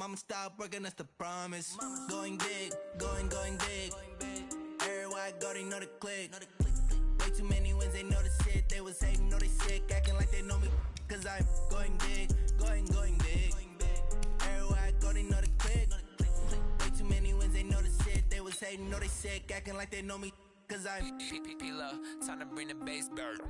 I'ma stop working, that's the promise. Going big, going big. Everywhere I go, they know the click. Way too many wins, they know the shit. They was hating, know they sick, acting like they know me. Cause I'm going big, going big. Everywhere I go, they know the click. Way too many wins, they know the shit. They was hating, know they sick, acting like they know me. Cause I'm P-P-P-Love, time to bring the bass bird.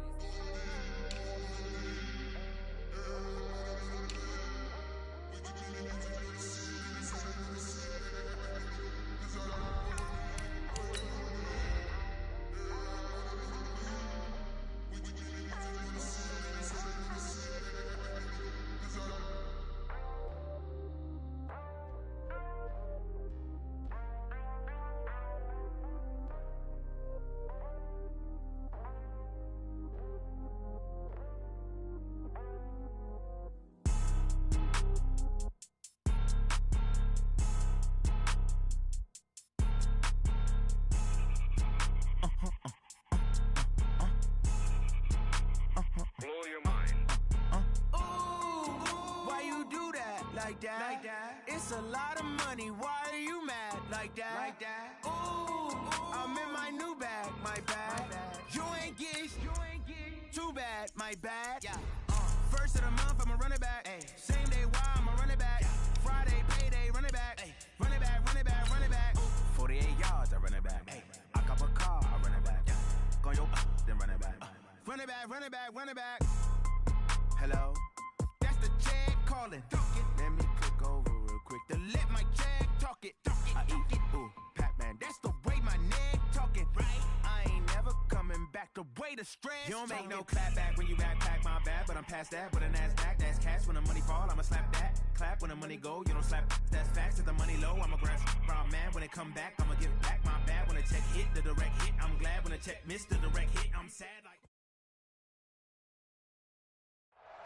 Like that. It's a lot of money. Why are you mad like that? Ooh, I'm in my new bag, my bad. You ain't get too bad, my bad. Yeah. First of the month, I'ma run it back. Ay. Same day, why I'ma run it back. Yeah. Friday, payday, run it back. Ay. Run it back, run it back, run it back. Ooh. 48 yards, I run it back. Ay. I cop a car, I run it back. Yeah. Go yo, then run it back. Run it back, run it back, run it back. Hello, that's the Jag calling. Let me click over real quick to let my Jag talk it. I eat it, ooh, Pac-Man, that's the way my neck talking. Right, I ain't never coming back the way the stress. You don't make no clap back when you backpack, my bad, but I'm past that. With a NASDAQ, that's cash. When the money fall, I'ma slap that. Clap when the money go, you don't slap. That's facts. If the money low, I'ma grab brown man. When it come back, I'ma give back my bad. When the check hit, the direct hit. I'm glad when the check missed the direct hit. I'm sad like.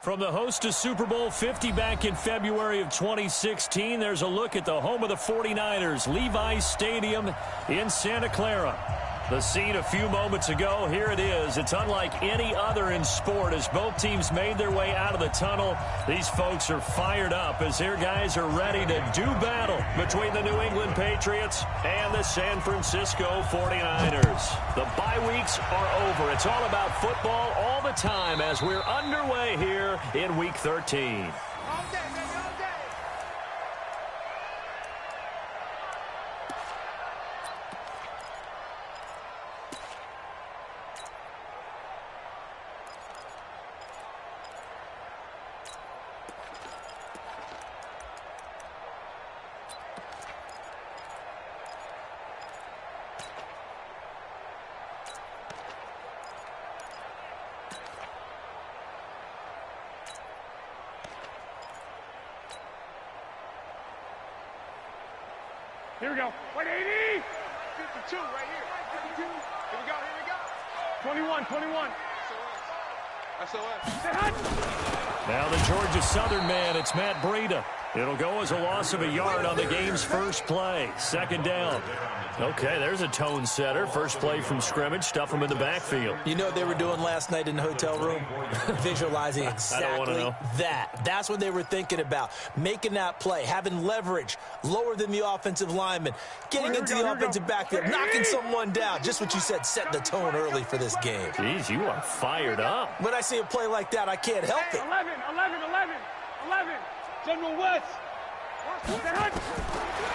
From the host to Super Bowl 50 back in February of 2016, there's a look at the home of the 49ers, Levi's Stadium in Santa Clara. The scene a few moments ago, here it is. It's unlike any other in sport as both teams made their way out of the tunnel. These folks are fired up as their guys are ready to do battle between the New England Patriots and the San Francisco 49ers. The bye weeks are over. It's all about football all the time as we're underway here in Week 13. Here we go. 180. 52 right here. 52. Here we go. 21. SOS. Now the Georgia Southern man, it's Matt Breida. It'll go as a loss of a yard on the game's first play. Second down. Okay, there's a tone setter. First play from scrimmage. Stuff them in the backfield. You know what they were doing last night in the hotel room? Visualizing exactly that. That's what they were thinking about. Making that play, having leverage, lower than the offensive lineman, getting into the offensive backfield, knocking someone down. Just what you said, set the tone early for this game. Jeez, you are fired up. When I see a play like that, I can't help it. 11. General West.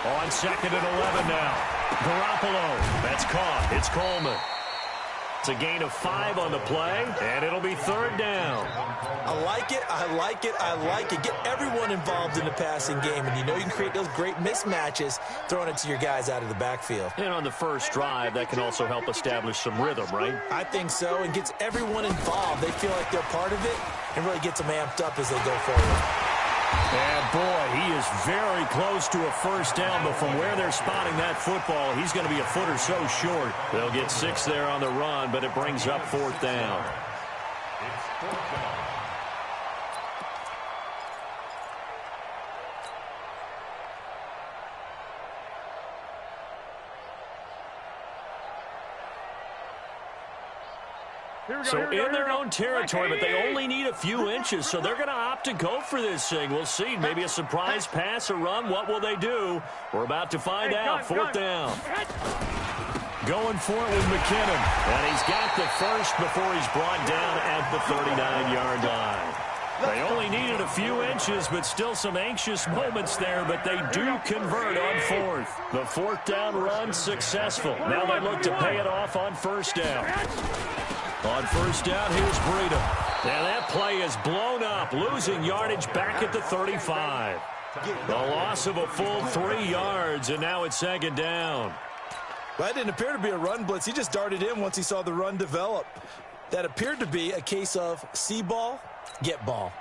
On second and 11 now. Garoppolo. That's caught. It's Coleman. It's a gain of 5 on the play, and it'll be third down. I like it. Get everyone involved in the passing game, and you know you can create those great mismatches throwing it to your guys out of the backfield. And on the first drive, that can also help establish some rhythm, right? I think so, and gets everyone involved. They feel like they're part of it and really gets them amped up as they go forward. And boy, he is very close to a first down, but from where they're spotting that football, he's going to be a foot or so short. They'll get 6 there on the run, but it brings up fourth down. So in their own territory, but they only need a few inches, so they're going to opt to go for this thing. We'll see. Maybe a surprise pass or run. What will they do? We're about to find out. Fourth down. Going for it with McKinnon. And he's got the first before he's brought down at the 39-yard line. They only needed a few inches, but still some anxious moments there, but they do convert on fourth. The fourth down run successful. Now they look to pay it off on first down. On first down, here's Breida. And that play is blown up, losing yardage back at the 35. The loss of a full 3 yards, and now it's second down. Well, that didn't appear to be a run blitz. He just darted in once he saw the run develop. That appeared to be a case of see ball, get ball.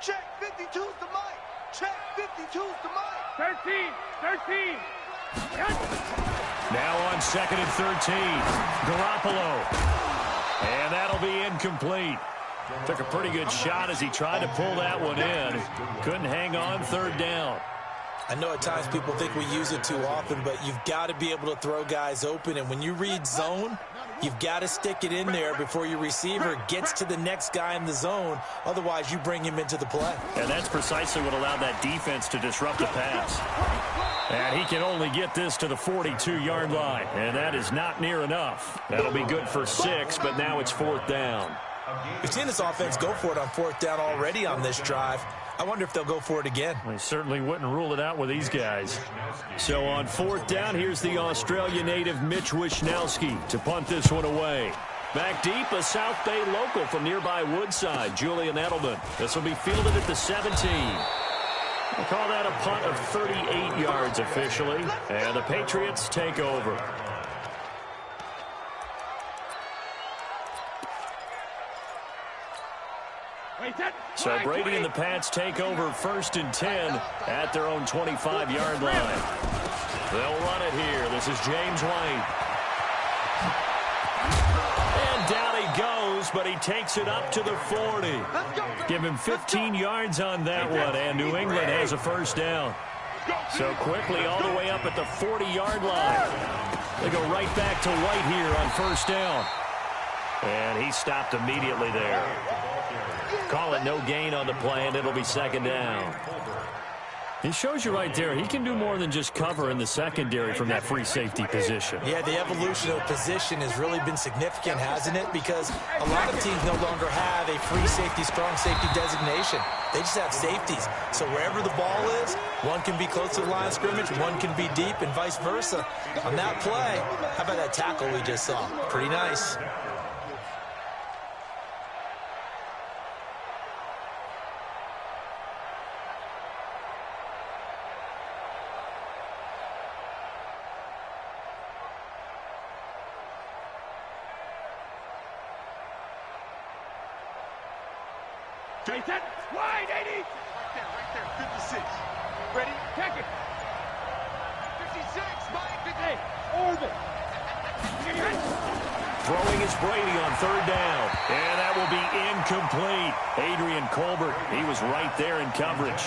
Check 52's the mic. Check 52's the mic. 13. Now on second and 13. Garoppolo. And that'll be incomplete. Took a pretty good shot as he tried to pull that one in. Couldn't hang on, third down. I know at times people think we use it too often, but you've got to be able to throw guys open. And when you read zone, you've got to stick it in there before your receiver gets to the next guy in the zone. Otherwise, you bring him into the play. And that's precisely what allowed that defense to disrupt the pass. And he can only get this to the 42-yard line. And that is not near enough. That'll be good for 6, but now it's fourth down. We've seen this offense go for it on fourth down already on this drive. I wonder if they'll go for it again. We certainly wouldn't rule it out with these guys. So on fourth down, here's the Australia native Mitch Wishnowsky to punt this one away. Back deep, a South Bay local from nearby Woodside, Julian Edelman. This will be fielded at the 17. We'll call that a punt of 38 yards officially, and the Patriots take over. So Brady and the Pats take over first and 10 at their own 25-yard line. They'll run it here. This is James White. And down he goes, but he takes it up to the 40. Give him 15 yards on that one, and New England has a first down. So quickly all the way up at the 40-yard line. They go right back to White here on first down. And he stopped immediately there. Call it no gain on the play, and it'll be second down. He shows you right there, he can do more than just cover in the secondary from that free safety position. Yeah, the evolution of position has really been significant, hasn't it? Because a lot of teams no longer have a free safety, strong safety designation. They just have safeties. So wherever the ball is, one can be close to the line of scrimmage, one can be deep, and vice versa. On that play, how about that tackle we just saw? Pretty nice. Wide, 80. Right there, 56. Ready? Check it. 56, Mike. 58. Orbit. Throwing is Brady on third down. And that will be incomplete. Adrian Colbert, he was right there in coverage.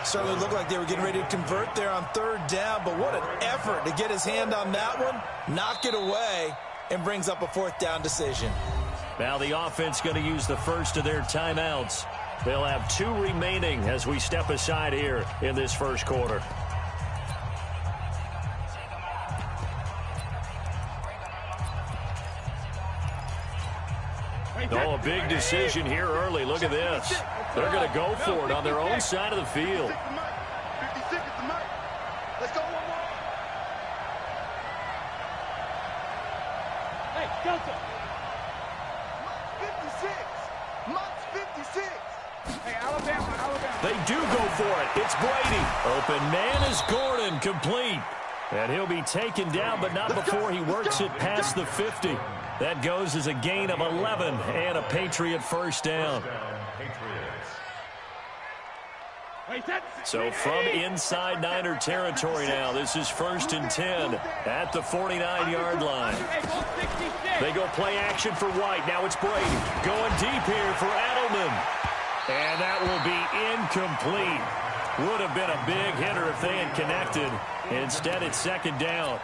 Certainly looked like they were getting ready to convert there on third down, but what an effort to get his hand on that one, knock it away, and brings up a fourth down decision. Now the offense going to use the first of their timeouts. They'll have 2 remaining as we step aside here in this first quarter. Oh, a big decision here early. Look at this. They're going to go for it on their own side of the field. 56 is the mic. Let's go one more. Hey, Delta. 56. Mike's 56. Hey, Alabama. They do go for it. It's Brady. Open man is Gordon, complete. And he'll be taken down, but not before he works it past the 50. That goes as a gain of 11 and a Patriot first down. So from inside Niner territory now, this is 1st and 10 at the 49-yard line. They go play action for White. Now it's Brady going deep here for Edelman. And that will be incomplete. Would have been a big hitter if they had connected. Instead, it's 2nd down.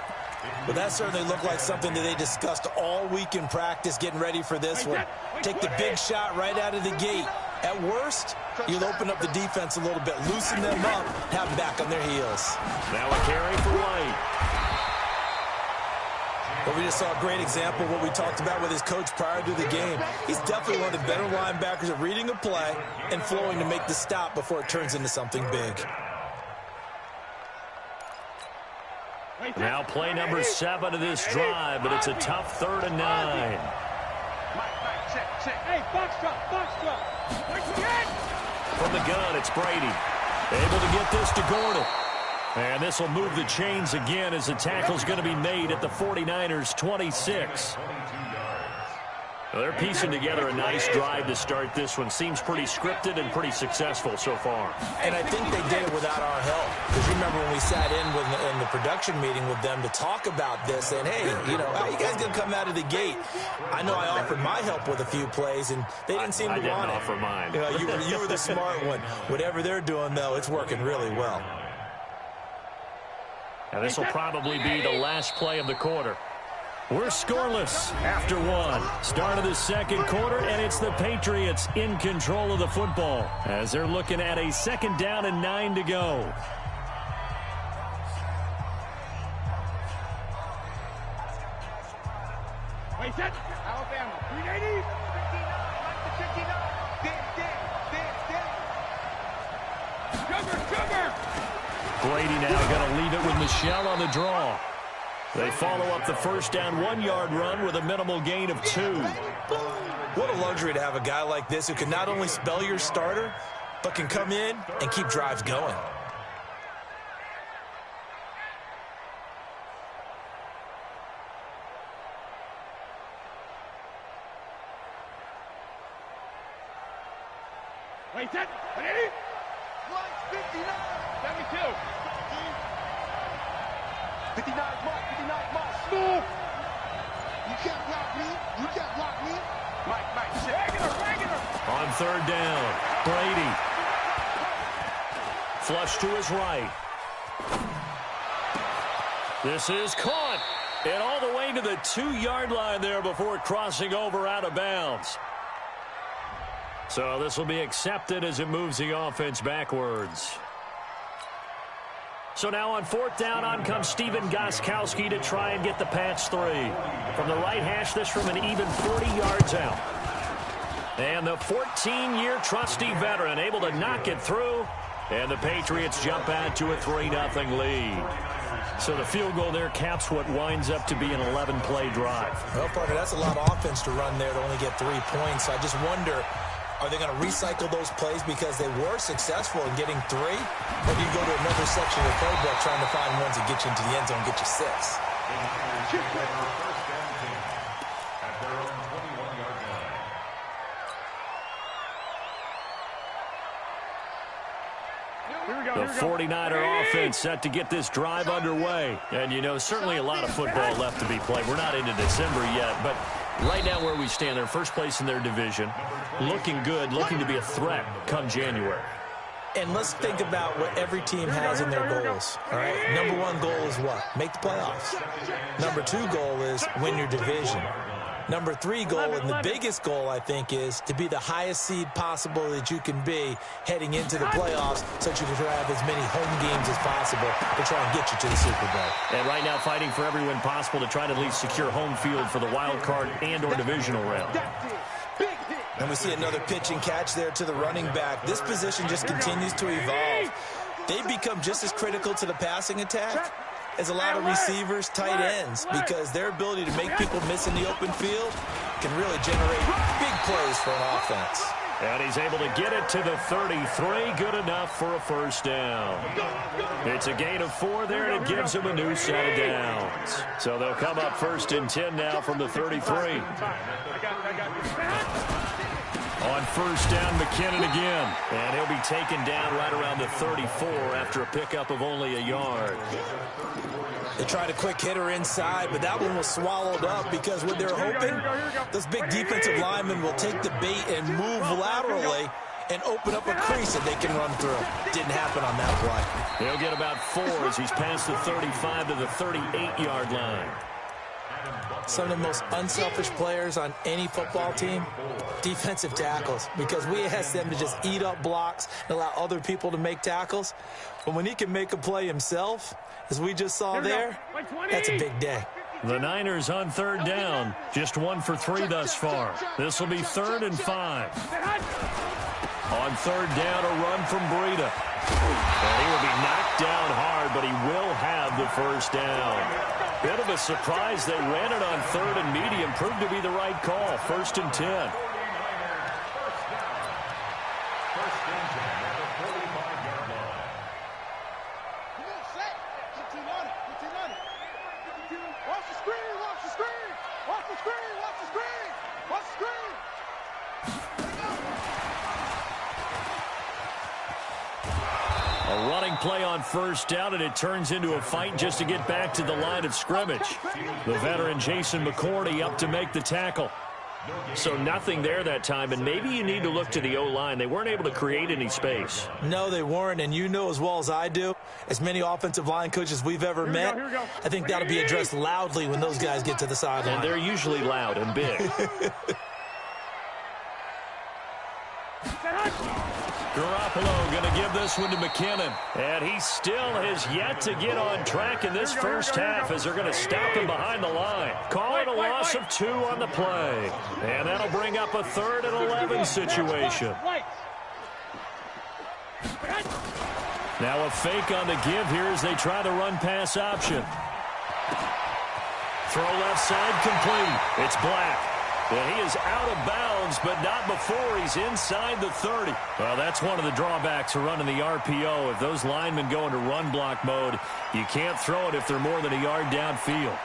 But that certainly looked like something that they discussed all week in practice, getting ready for this one. Take the big shot right out of the gate. At worst, you'll open up the defense a little bit, loosen them up, have them back on their heels. Now a carry for White. But we just saw a great example of what we talked about with his coach prior to the game. He's definitely one of the better linebackers at reading a play and flowing to make the stop before it turns into something big. Now play number 7 of this drive, but it's a tough 3rd and 9. Hey, box drop. From the gun, it's Brady. Able to get this to Gordon. And this will move the chains again as the tackle's going to be made at the 49ers 26. Well, they're piecing together a nice drive to start this one. Seems pretty scripted and pretty successful so far. And I think they did it without our help. Because you remember when we sat in the production meeting with them to talk about this, and hey, you know, how you guys going to come out of the gate? I know I offered my help with a few plays, and they didn't seem to want it. I didn't offer mine. You know, you were the smart one. Whatever they're doing, though, it's working really well. And this will probably be the last play of the quarter. We're scoreless after 1. Start of the 2nd quarter, and it's the Patriots in control of the football as they're looking at a 2nd down and 9 to go. Wait, set. Alabama, 380. 59, Sugar. Brady now going to leave it with Michelle on the draw. They follow up the 1st down 1-yard run with a minimal gain of 2. What a luxury to have a guy like this who can not only spell your starter, but can come in and keep drives going. Wait, set. 180. 59. 72. 59 Mike. Move. You can't block me. Mike. Regular. On 3rd down, Brady. Flush to his right. This is caught. And all the way to the 2-yard line there before crossing over out of bounds. So this will be accepted as it moves the offense backwards. So now on 4th down, on comes Steven Gostkowski to try and get the Pats 3. From the right hash, this from an even 40 yards out. And the 14-year trusty veteran able to knock it through. And the Patriots jump out to a 3-0 lead. So the field goal there caps what winds up to be an 11-play drive. Well, partner, that's a lot of offense to run there to only get 3 points. So I just wonder, are they going to recycle those plays because they were successful in getting 3? Or do you go to another section of the playbook trying to find ones that get you into the end zone and get you 6? The 49er offense set to get this drive underway. And, you know, certainly a lot of football left to be played. We're not into December yet, but right now where we stand, they're first place in their division. Looking good, looking to be a threat come January. And let's think about what every team has in their goals, all right? Number 1 goal is what? Make the playoffs. Number 2 goal is win your division. Number 3 goal, and the biggest goal, I think, is to be the highest seed possible that you can be heading into the playoffs so that you can have as many home games as possible to try and get you to the Super Bowl. And right now fighting for every win possible to try to at least secure home field for the wild card and or divisional round. And we see another pitch and catch there to the running back. This position just continues to evolve. They become just as critical to the passing attack as a lot of receivers, tight ends, because their ability to make people miss in the open field can really generate big plays for an offense. And he's able to get it to the 33, good enough for a 1st down. It's a gain of 4 there, and it gives him a new set of downs. So they'll come up 1st and 10 now from the 33. On first down, McKinnon again. And he'll be taken down right around the 34 after a pickup of only a yard. They tried a quick hitter inside, but that one was swallowed up because what they're hoping, those big defensive linemen will take the bait and move laterally and open up a crease that they can run through. Didn't happen on that play. He'll get about 4 as he's past the 35 to the 38-yard line. Some of the most unselfish players on any football team, defensive tackles, because we ask them to just eat up blocks and allow other people to make tackles. But when he can make a play himself, as we just saw there, that's a big day. The Niners on third down, just 1 for 3 thus far. This will be 3rd and 5. On third down, a run from Breida. And he will be knocked down hard, but he will have the first down. Bit of a surprise. They ran it on 3rd and medium. Proved to be the right call. 1st and 10. A running play on first down, and it turns into a fight just to get back to the line of scrimmage. The veteran Jason McCourty up to make the tackle. So nothing there that time, and maybe you need to look to the O-line. They weren't able to create any space. No, they weren't, and you know as well as I do, as many offensive line coaches we've ever met, I think that'll be addressed loudly when those guys get to the sideline. And they're usually loud and big. Garoppolo going to give this one to McKinnon. And he still has yet to get on track in this first half as they're going to stop him behind the line. Call it a loss of 2 on the play. And that'll bring up a 3rd and 11 situation. Now a fake on the give here as they try the run-pass option. Throw left side complete. It's Black. And he is out of bounds, but not before he's inside the 30. Well, that's one of the drawbacks of running the RPO. If those linemen go into run block mode, you can't throw it if they're more than a yard downfield.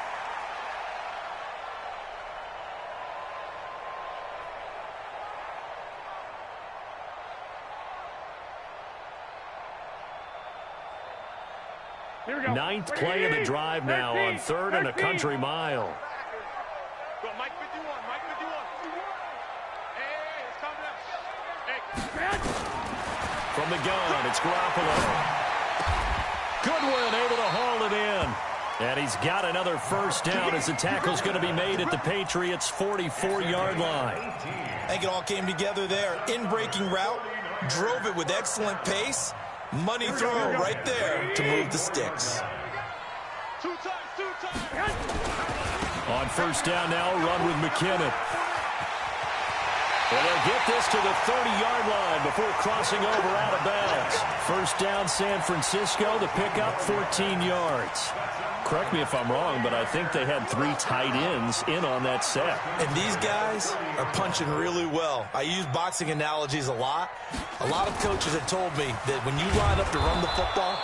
Ninth play of the drive now on 3rd and a country mile. From the gun, it's Garoppolo. Goodwin able to haul it in. And he's got another first down as the tackle's going to be made at the Patriots' 44-yard line. I think it all came together there. In-breaking route, drove it with excellent pace. Money throw right there to move the sticks. On first down now, run with McKinnon. And they'll get this to the 30-yard line before crossing over out of bounds. First down, San Francisco. The pickup, 14 yards. Correct me if I'm wrong, but I think they had 3 tight ends in on that set. And these guys are punching really well. I use boxing analogies a lot. A lot of coaches have told me that when you line up to run the football,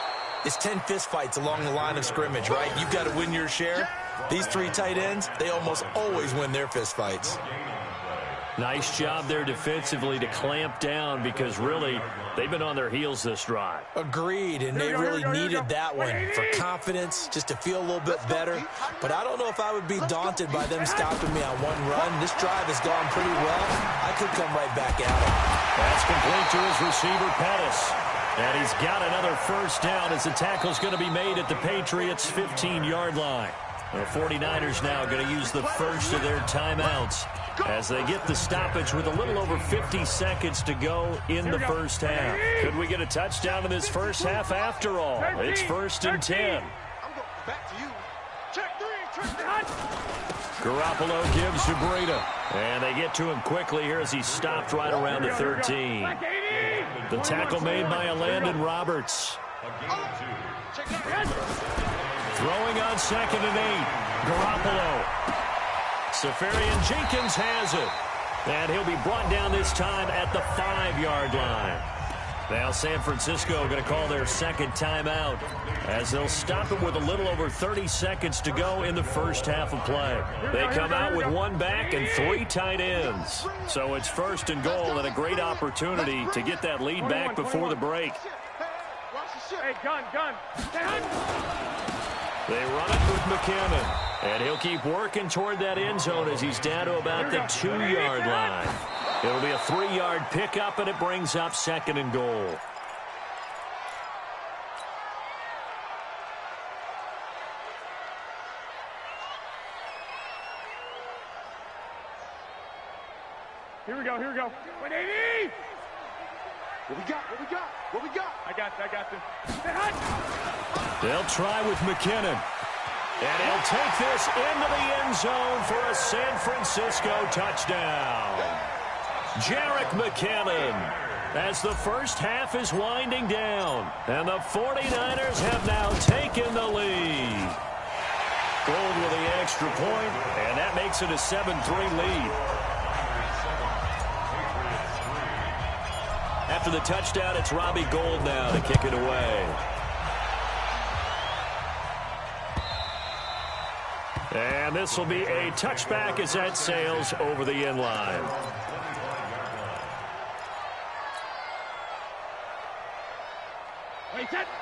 it's 10 fistfights along the line of scrimmage, right? You've got to win your share. These 3 tight ends, they almost always win their fistfights. Nice job there defensively to clamp down because really they've been on their heels this drive. Agreed, and they really needed that one for confidence, just to feel a little bit better. But I don't know if I would be daunted by them stopping me on one run. This drive has gone pretty well. I could come right back at it. That's complete to his receiver, Pettis. And he's got another first down as the tackle's going to be made at the Patriots' 15-yard line. The 49ers now going to use the first of their timeouts as they get the stoppage with a little over 50 seconds to go in the first half. Could we get a touchdown in this first half after all? It's 1st and 10. Garoppolo gives to Breida. And they get to him quickly here as he stopped right around the 13. The tackle made by Landon Roberts. Throwing on 2nd and 8. Garoppolo. Safarian Jenkins has it. And he'll be brought down this time at the 5-yard line. Now San Francisco going to call their second timeout as they'll stop it with a little over 30 seconds to go in the first half of play. They come out with one back and 3 tight ends. So it's first and goal and a great opportunity to get that lead back before the break. Hey, gun. They run it with McKinnon. And he'll keep working toward that end zone as he's down to about the 2-yard line. It'll be a 3-yard pickup, and it brings up second and goal. Here we go. 180! What we got? I got this. They'll try with McKinnon. And he'll take this into the end zone for a San Francisco touchdown. Jerick McKinnon, as the first half is winding down, and the 49ers have now taken the lead. Gold with the extra point, and that makes it a 7-3 lead. After the touchdown, it's Robbie Gould now to kick it away. And this will be a touchback as that sails over the end line.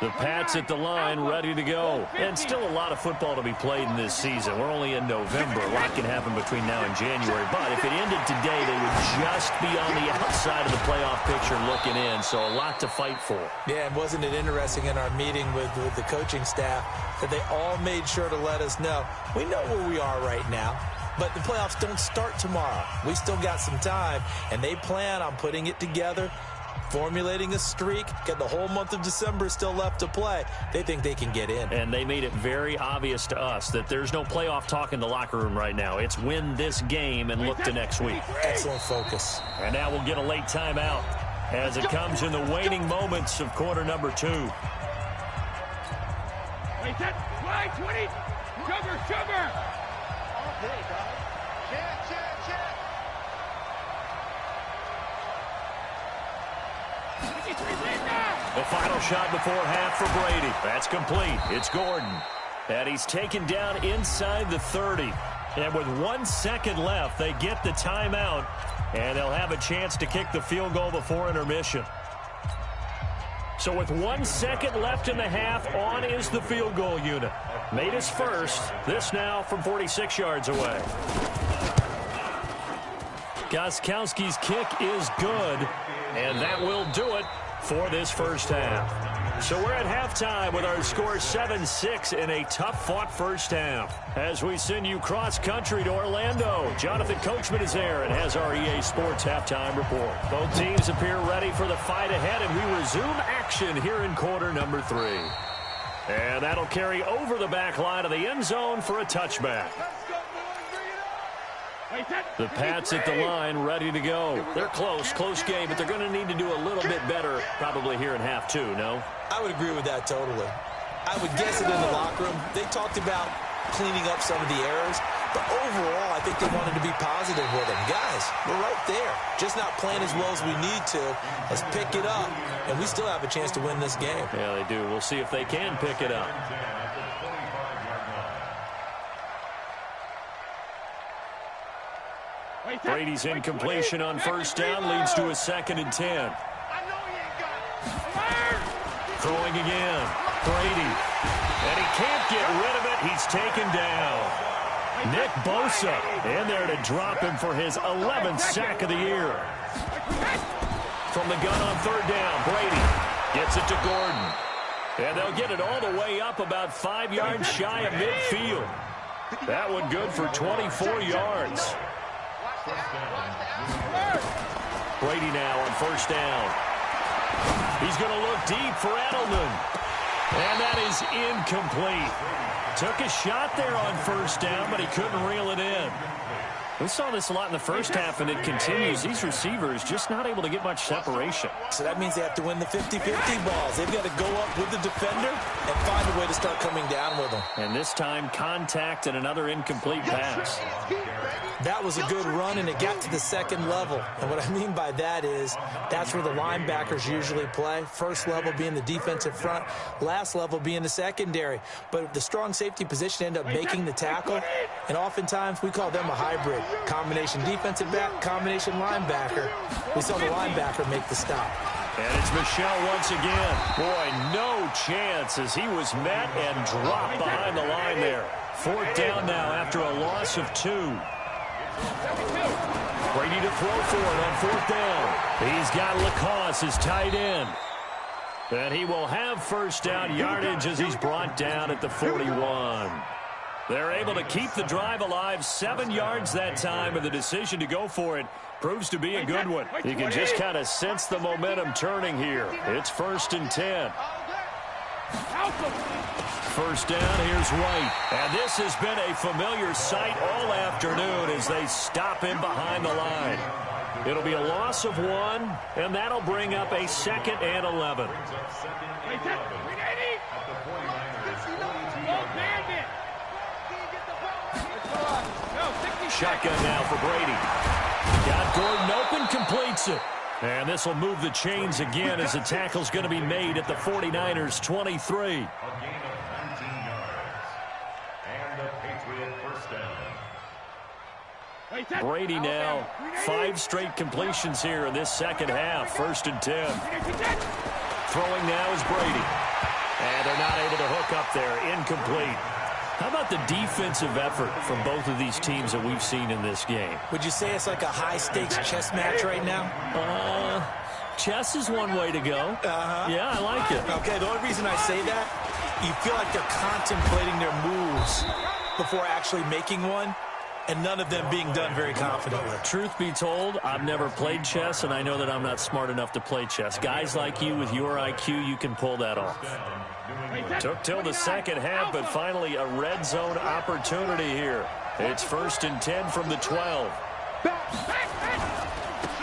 The Pats at the line, ready to go. And still a lot of football to be played in this season. We're only in November. A lot can happen between now and January. But if it ended today, they would just be on the outside of the playoff picture looking in. So a lot to fight for. Yeah, and wasn't it interesting in our meeting with the coaching staff that they all made sure to let us know, we know where we are right now, but the playoffs don't start tomorrow. We still got some time, and they plan on putting it together, formulating a streak, got the whole month of December still left to play. They think they can get in. And they made it very obvious to us that there's no playoff talk in the locker room right now. It's win this game and look to next week. Excellent focus. And now we'll get a late timeout as it comes in the waning moments of quarter number 2. Wait, that fly 20. Cover. Okay, guys. Check. The final shot before half for Brady. That's complete. It's Gordon. And he's taken down inside the 30. And with 1 second left, they get the timeout. And they'll have a chance to kick the field goal before intermission. So with 1 second left in the half, on is the field goal unit. Made his first. This now from 46 yards away. Gostkowski's kick is good. And that will do it for this first half. So we're at halftime with our score 7-6 in a tough-fought first half. As we send you cross-country to Orlando, Jonathan Coachman is there and has our EA Sports halftime report. Both teams appear ready for the fight ahead, and we resume action here in quarter number 3. And that'll carry over the back line of the end zone for a touchback. The Pats at the line, ready to go. They're close game, but they're going to need to do a little bit better probably here in half 2, no? I would agree with that totally. I would guess it in the locker room. They talked about cleaning up some of the errors, but overall, I think they wanted to be positive with them. Guys, we're right there. Just not playing as well as we need to. Let's pick it up, and we still have a chance to win this game. Yeah, they do. We'll see if they can pick it up. Brady's incompletion on first down leads to a 2nd and 10. Throwing again. Brady. And he can't get rid of it. He's taken down. Nick Bosa in there to drop him for his 11th sack of the year. From the gun on 3rd down, Brady gets it to Gordon. And they'll get it all the way up about 5 yards shy of midfield. That one good for 24 yards. Brady now on first down. He's going to look deep for Edelman. And that is incomplete. Took a shot there on first down, but he couldn't reel it in. We saw this a lot in the first half, and it continues. These receivers just not able to get much separation. So that means they have to win the 50-50 balls. They've got to go up with the defender and find a way to start coming down with them. And this time, contact and another incomplete pass. That was a good run, and it got to the second level. And what I mean by that is that's where the linebackers usually play. First level being the defensive front, last level being the secondary. But the strong safety position ended up making the tackle, and oftentimes we call them a hybrid. Combination defensive back, combination linebacker. We saw the linebacker make the stop. And it's Michel once again. Boy, no chance as he was met and dropped behind the line there. Fourth down now after a loss of 2. Brady to throw for it on fourth down. He's got Lacoste, his tight end. And he will have first down yardage as he's brought down at the 41. They're able to keep the drive alive, 7 yards that time, and the decision to go for it proves to be a good one. You can just kind of sense the momentum turning here. It's 1st and 10. First down, here's Wright. And this has been a familiar sight all afternoon as they stop him behind the line. It'll be a loss of 1, and that'll bring up a 2nd and 11. Shotgun now for Brady. Got Gordon open, completes it. And this will move the chains again as the tackle's going to be made at the 49ers' 23. Brady now 5 straight completions here in this second half. 1st and 10. Throwing now is Brady. And they're not able to hook up there. Incomplete. How about the defensive effort from both of these teams that we've seen in this game? Would you say it's like a high-stakes chess match right now? Chess is one way to go. Yeah, I like it. Okay, the only reason I say that, you feel like they're contemplating their moves before actually making one, and none of them being done very confidently. Truth be told, I've never played chess, and I know that I'm not smart enough to play chess. Guys like you with your IQ, you can pull that off. Took till the second half, but finally a red zone opportunity here. It's 1st and 10 from the 12.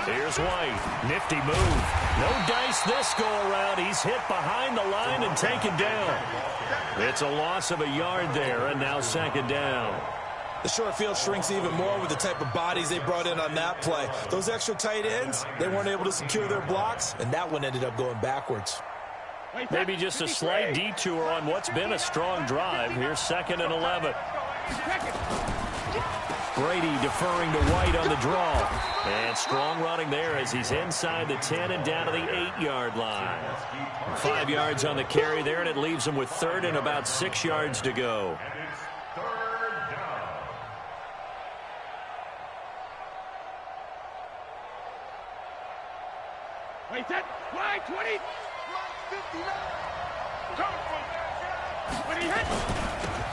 Here's White. Nifty move. No dice this go around. He's hit behind the line and taken down. It's a loss of a yard there, and now 2nd down. The short field shrinks even more with the type of bodies they brought in on that play. Those extra tight ends, they weren't able to secure their blocks, and that one ended up going backwards. Maybe just a slight detour on what's been a strong drive. Here's 2nd and 11. Brady deferring to White on the draw. And strong running there as he's inside the 10 and down to the 8-yard line. 5 yards on the carry there, and it leaves him with 3rd and about 6 yards to go. Wait, that line 20.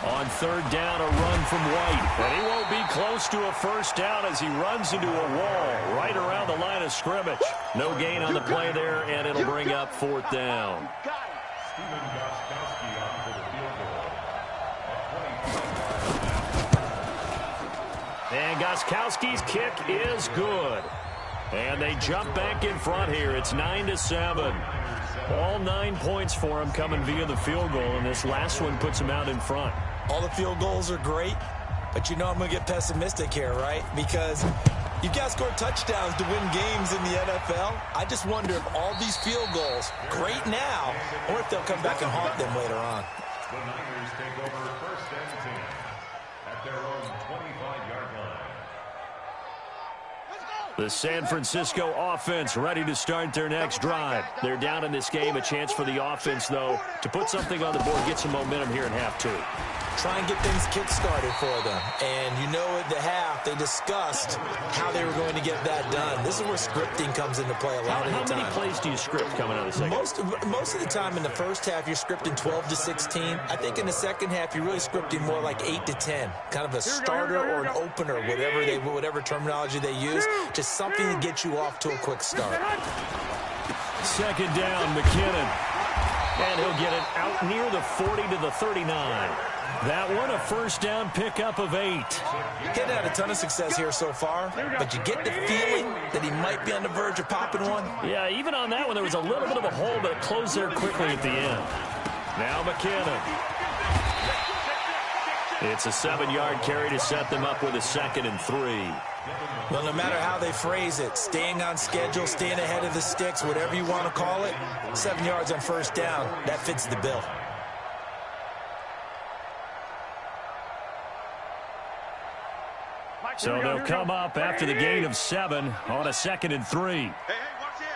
On 3rd down, a run from White. And he won't be close to a first down as he runs into a wall right around the line of scrimmage. No gain on the play there, and it'll bring up 4th down. And Gostkowski's kick is good. And they jump back in front here. It's 9-7. All 9 points for him coming via the field goal, and this last one puts him out in front. All the field goals are great, but you know I'm going to get pessimistic here, right? Because you've got to score touchdowns to win games in the NFL. I just wonder if all these field goals, great now, or if they'll come back and haunt them later on. The Niners take over 1st and 10 at their own 25-yard line. The San Francisco offense ready to start their next drive. They're down in this game. A chance for the offense, though, to put something on the board, get some momentum here in half 2. Try and get things kick-started for them. And you know at the half, they discussed how they were going to get that done. This is where scripting comes into play a lot of the time. How many plays do you script coming out of the second? Most of the time in the first half, you're scripting 12 to 16. I think in the second half, you're really scripting more like 8 to 10. Kind of a starter or an opener, whatever terminology they use. Just something to get you off to a quick start. 2nd down, McKinnon. And he'll get it out near the 40 to the 39. That one, a first down pickup of 8. He's had a ton of success here so far, but you get the feeling that he might be on the verge of popping one. Yeah, even on that one, there was a little bit of a hole, but it closed there quickly at the end. Now McKinnon. It's a 7-yard carry to set them up with a 2nd and 3. Well, no matter how they phrase it, staying on schedule, staying ahead of the sticks, whatever you want to call it, 7 yards on first down, that fits the bill. So they'll come up after the gain of 7 on a 2nd and 3. Hey, watch it.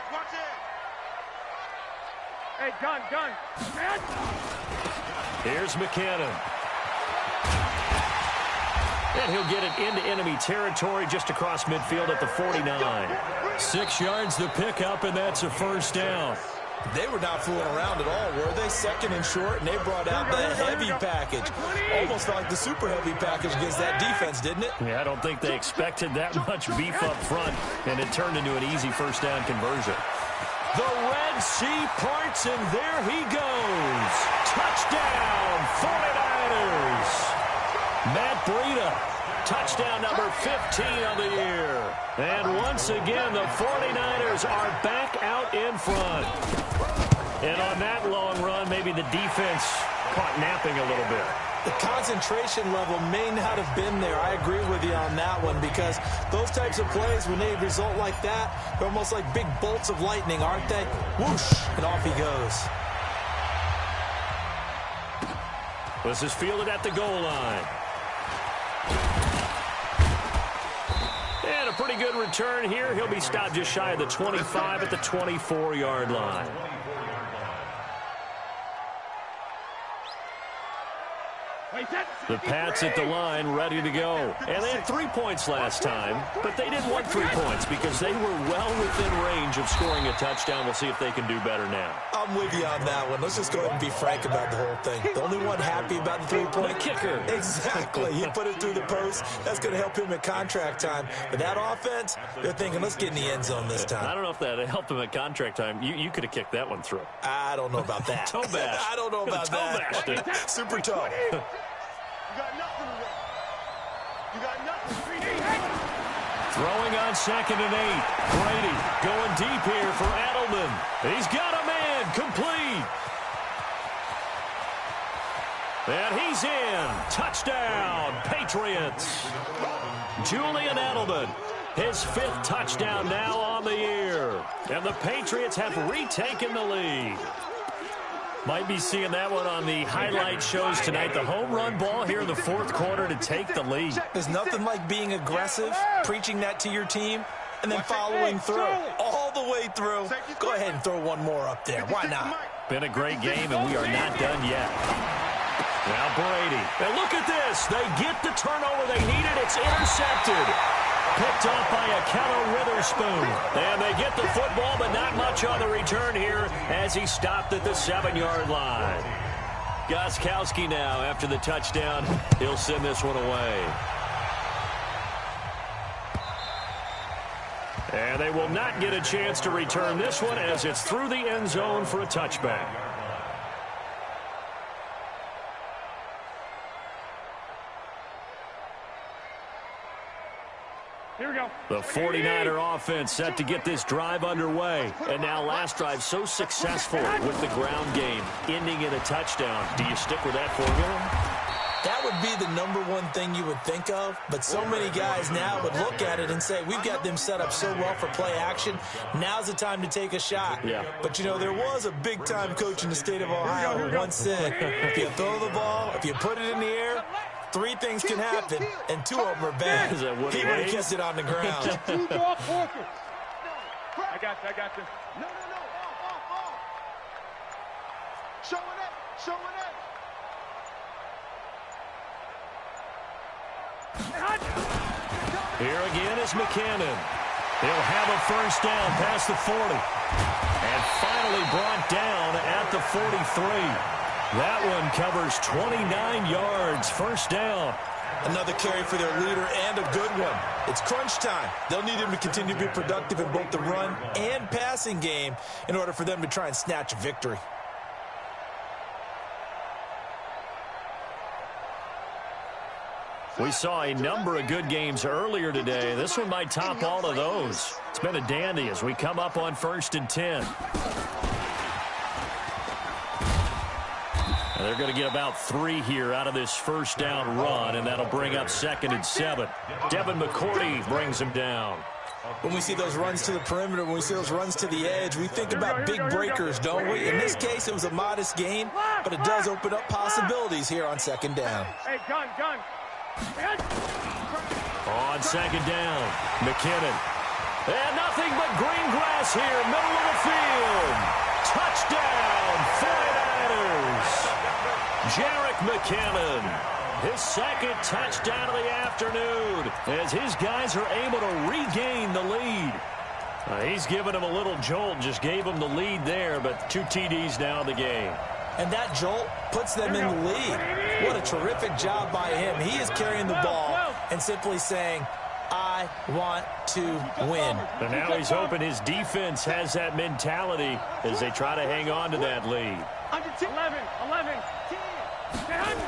Hey, gun. Here's McKinnon. And he'll get it into enemy territory just across midfield at the 49. 6 yards the pickup, and that's a first down. They were not fooling around at all, were they? 2nd and short, and they brought out the heavy package. Almost like the super heavy package against that defense, didn't it? Yeah, I don't think they expected that much beef up front, and it turned into an easy first down conversion. The Red Sea parts, and there he goes. Touchdown, 49ers. Matt Breida, touchdown number 15 of the year. And once again, the 49ers are back out in front. And on that long run, maybe the defense caught napping a little bit. The concentration level may not have been there. I agree with you on that one, because those types of plays, when they result like that, they're almost like big bolts of lightning, aren't they? Whoosh, and off he goes. This is fielded at the goal line. And a pretty good return here. He'll be stopped just shy of the 25 at the 24-yard line. The Pats at the line, ready to go. And they had 3 points last time, but they didn't want 3 points because they were well within range of scoring a touchdown. We'll see if they can do better now. I'm with you on that one. Let's just go ahead and be frank about the whole thing. The only one happy about the 3-point kicker. Exactly. He put it through the post. That's going to help him at contract time. But that offense, they're thinking, let's get in the end zone this time. I don't know if that helped him at contract time. You could have kicked that one through. I don't know about that. Toe bash. I don't know about that. Super toe. You got nothing to run. You got nothing. Throwing on 2nd and 8. Brady going deep here for Edelman. He's got a man complete. And he's in. Touchdown, Patriots. Julian Edelman, his 5th touchdown now on the year. And the Patriots have retaken the lead. Might be seeing that one on the highlight shows tonight. The home run ball here in the 4th quarter to take the lead. There's nothing like being aggressive, preaching that to your team, and then following through all the way through. Go ahead and throw one more up there. Why not? Been a great game, and we are not done yet. Now Brady. And look at this. They get the turnover they needed. It's intercepted. Picked off by Akello Witherspoon. And they get the football, but not much on the return here as he stopped at the 7-yard line. Gostkowski now, after the touchdown, he'll send this one away. And they will not get a chance to return this one as it's through the end zone for a touchback. Here we go. The 49er offense set to get this drive underway. And now last drive so successful with the ground game, ending in a touchdown. Do you stick with that formula? That would be the #1 thing you would think of, but so many guys now would look at it and say, we've got them set up so well for play action. Now's the time to take a shot. Yeah. But, you know, there was a big-time coach in the state of Ohio who once said, if you throw the ball, if you put it in the air, 3 things can happen, and 2 of them are bad. Is that what he it would have is? kissed it on the ground. I got this. No. Showing it. Here again is McKinnon. He'll have a first down past the 40. And finally brought down at the 43. That one covers 29 yards. First down. Another carry for their leader and a good one. It's crunch time. They'll need him to continue to be productive in both the run and passing game in order for them to try and snatch a victory. We saw a number of good games earlier today. This one might top all of those. It's been a dandy as we come up on 1st and 10. And they're going to get about 3 here out of this first down run, and that'll bring up 2nd and 7. Devin McCourty brings him down. When we see those runs to the perimeter, when we see those runs to the edge, we think about big breakers, don't we? In this case, it was a modest gain, but it does open up possibilities here on 2nd down. Hey, gun. On 2nd down, McKinnon. And nothing but green grass here, middle of the field. Touchdown, 49ers. Jerick McKinnon, his 2nd touchdown of the afternoon as his guys are able to regain the lead. He's given him a little jolt, just gave him the lead there, but 2 TDs now in the game. And that jolt puts them in the lead. What a terrific job by him. He is carrying the ball and simply saying, I want to win. And now he's hoping his defense has that mentality as they try to hang on to that lead. 11, 10.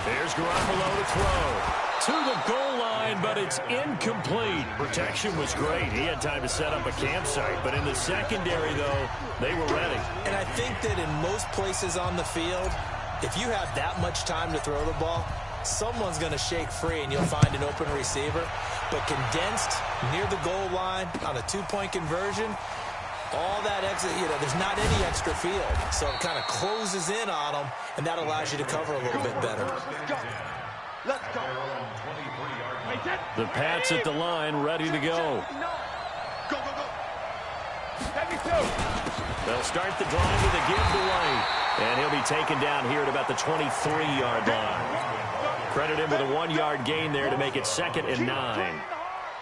There's Garoppolo to throw. To the goal line, but it's incomplete. Protection was great. He had time to set up a campsite, but in the secondary, though, they were ready. And I think that in most places on the field, if you have that much time to throw the ball, someone's going to shake free and you'll find an open receiver. But condensed near the goal line on a 2-point conversion, all that exit, there's not any extra field. So it kind of closes in on them, and that allows you to cover a little bit better. Let's go. The Pats at the line, ready to go. Go. They'll start the drive with a give to White. And he'll be taken down here at about the 23-yard line. Credit him with a 1-yard gain there to make it 2nd and 9.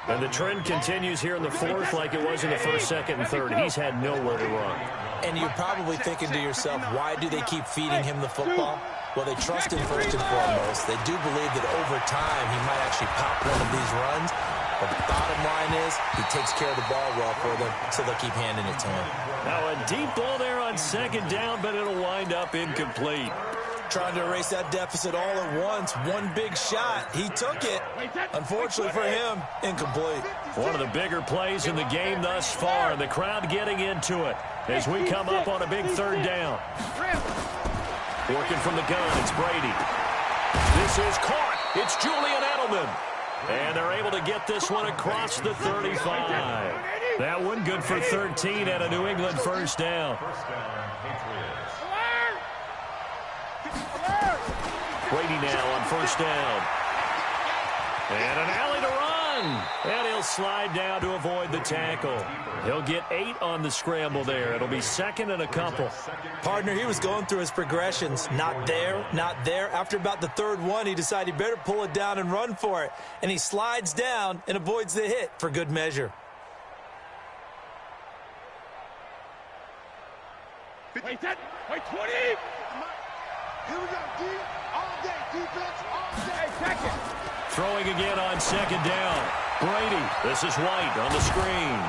And the trend continues here in the 4th like it was in the 1st, 2nd, and 3rd. He's had nowhere to run. And you're probably thinking to yourself, why do they keep feeding him the football? Well, they trust him first and foremost. They do believe that over time he might actually pop one of these runs. But the bottom line is he takes care of the ball well for them, so they'll keep handing it to him. Now a deep ball there on 2nd down, but it'll wind up incomplete. Trying to erase that deficit all at once. One big shot. He took it. Unfortunately for him, incomplete. One of the bigger plays in the game thus far. The crowd getting into it as we come up on a big 3rd down. Working from the gun, it's Brady. This is caught. It's Julian Edelman. And they're able to get this one across the 35. That one good for 13 and a New England 1st down. Brady now on 1st down. And an alley to run. And he'll slide down to avoid the tackle. He'll get 8 on the scramble there. It'll be 2nd and a couple. Partner, he was going through his progressions. Not there, not there. After about the 3rd one, he decided he better pull it down and run for it. And he slides down and avoids the hit for good measure. Wait, 20. Here we go, D. All day, defense, all day. Check it. Throwing again on 2nd down. Brady, this is White on the screen.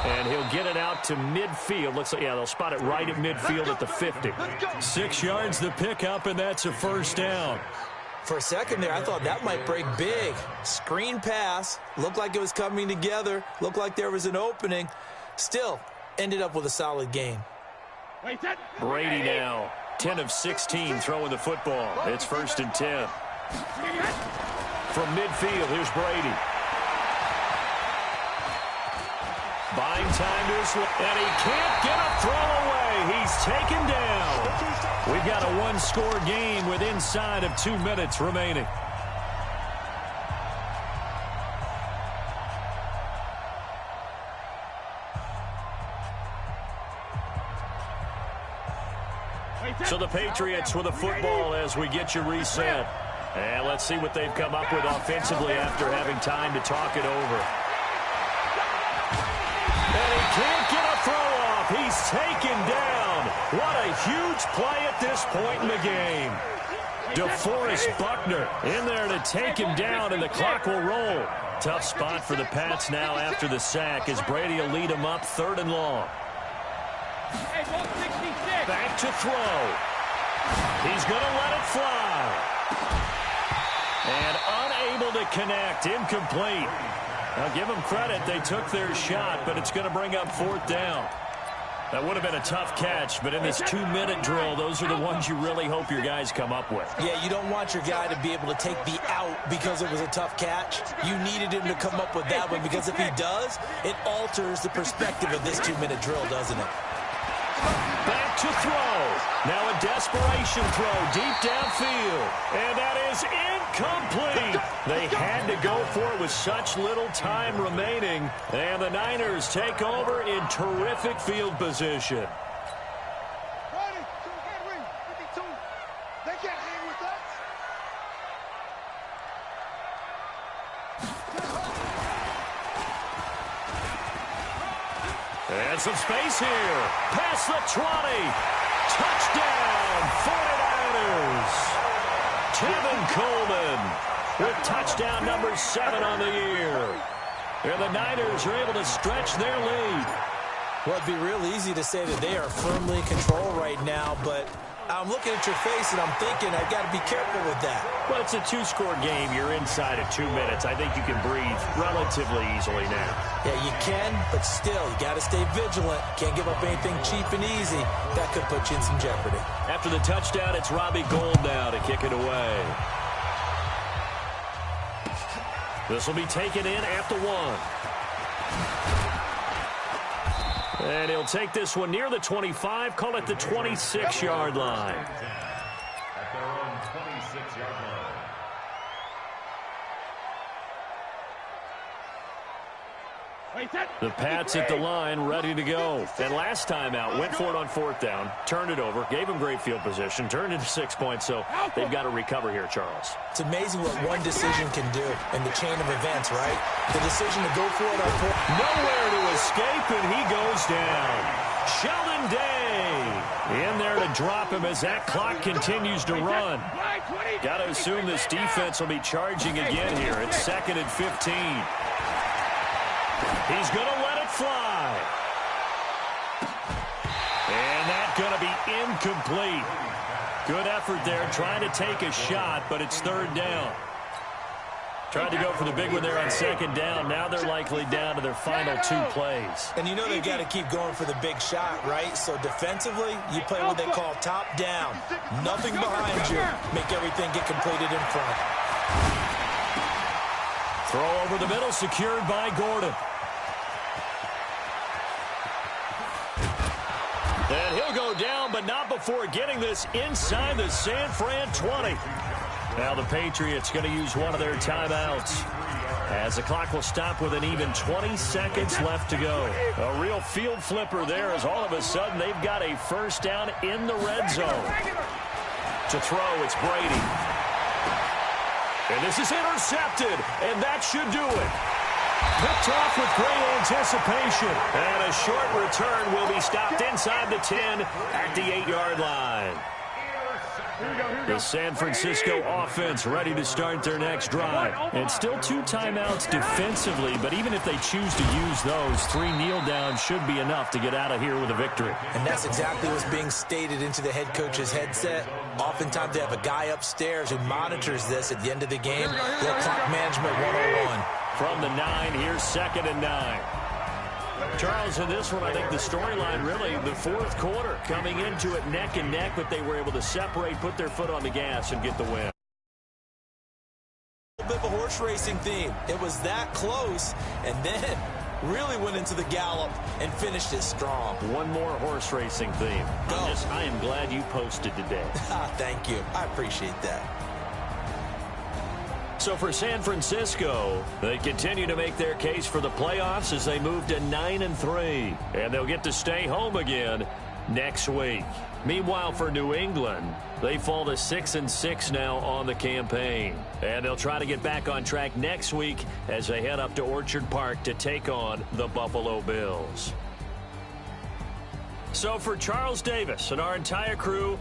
And he'll get it out to midfield. Looks like, yeah, they'll spot it right at midfield at the 50. 6 yards the pickup, and that's a 1st down. For a second there, I thought that might break big. Screen pass. Looked like it was coming together. Looked like there was an opening. Still, ended up with a solid gain. Brady now. 10 of 16 throwing the football. It's 1st and 10. From midfield, here's Brady. Buying time to his left, and he can't get a throw away. He's taken down. We've got a 1-score game with inside of 2 minutes remaining. So the Patriots with a football as we get you reset. And let's see what they've come up with offensively after having time to talk it over. And he can't get a throw off. He's taken down. What a huge play at this point in the game. DeForest Buckner in there to take him down, and the clock will roll. Tough spot for the Pats now after the sack as Brady will lead him up 3rd and long. Back to throw. He's going to let it fly. And unable to connect. Incomplete. Now, give them credit. They took their shot, but it's going to bring up 4th down. That would have been a tough catch, but in this 2-minute drill, those are the ones you really hope your guys come up with. Yeah, you don't want your guy to be able to take the out because it was a tough catch. You needed him to come up with that one, because if he does, it alters the perspective of this 2-minute drill, doesn't it? Back to throw. Now a desperation throw deep downfield. And that is incomplete. They had to go for it with such little time remaining. And the Niners take over in terrific field position. They can't hang with us. And some space here. Past the 20. Touchdown, 49ers. Tevin Coleman with touchdown number 7 on the year. And the Niners are able to stretch their lead. Well, it'd be real easy to say that they are firmly in control right now, but I'm looking at your face and I'm thinking I've got to be careful with that. Well, it's a 2-score game. You're inside of 2 minutes. I think you can breathe relatively easily now. Yeah, you can, but still, you got to stay vigilant. Can't give up anything cheap and easy. That could put you in some jeopardy. After the touchdown, it's Robbie Gould now to kick it away. This will be taken in at the 1. And he'll take this one near the 25, call it the 26-yard line. At their own 26-yard line. The Pats at the line, ready to go. And last time out, went for it on 4th down, turned it over, gave him great field position, turned it to 6 points, so they've got to recover here, Charles. It's amazing what one decision can do in the chain of events, right? The decision to go for it on 4th. Nowhere to escape, and he goes down. Sheldon Day in there to drop him as that clock continues to run. Got to assume this defense will be charging again here. It's 2nd and 15. He's going to let it fly. And that's going to be incomplete. Good effort there, trying to take a shot, but it's 3rd down. Tried to go for the big one there on 2nd down. Now they're likely down to their final 2 plays. And you know they've got to keep going for the big shot, right? So defensively, you play what they call top down. Nothing behind you. Make everything get completed in front. Throw over the middle, secured by Gordon. And he'll go down, but not before getting this inside the San Fran 20. Now the Patriots going to use one of their timeouts, as the clock will stop with an even 20 seconds left to go. A real field flipper there, as all of a sudden they've got a 1st down in the red zone. To throw, it's Brady. And this is intercepted, and that should do it. Picked off with great anticipation. And a short return will be stopped inside the 10 at the 8-yard line. The San Francisco offense ready to start their next drive. And still 2 timeouts defensively, but even if they choose to use those, 3 kneel downs should be enough to get out of here with a victory. And that's exactly what's being stated into the head coach's headset. Oftentimes they have a guy upstairs who monitors this at the end of the game. Little clock management 101. From the 9, here's 2nd and 9. Charles, in this one, I think the storyline really, the 4th quarter, coming into it neck and neck, but they were able to separate, put their foot on the gas, and get the win. A bit of a horse racing theme. It was that close, and then really went into the gallop and finished it strong. One more horse racing theme. I am glad you posted today. Thank you. I appreciate that. So for San Francisco, they continue to make their case for the playoffs as they move to 9-3. And they'll get to stay home again next week. Meanwhile, for New England, they fall to 6-6 now on the campaign. And they'll try to get back on track next week as they head up to Orchard Park to take on the Buffalo Bills. So for Charles Davis and our entire crew,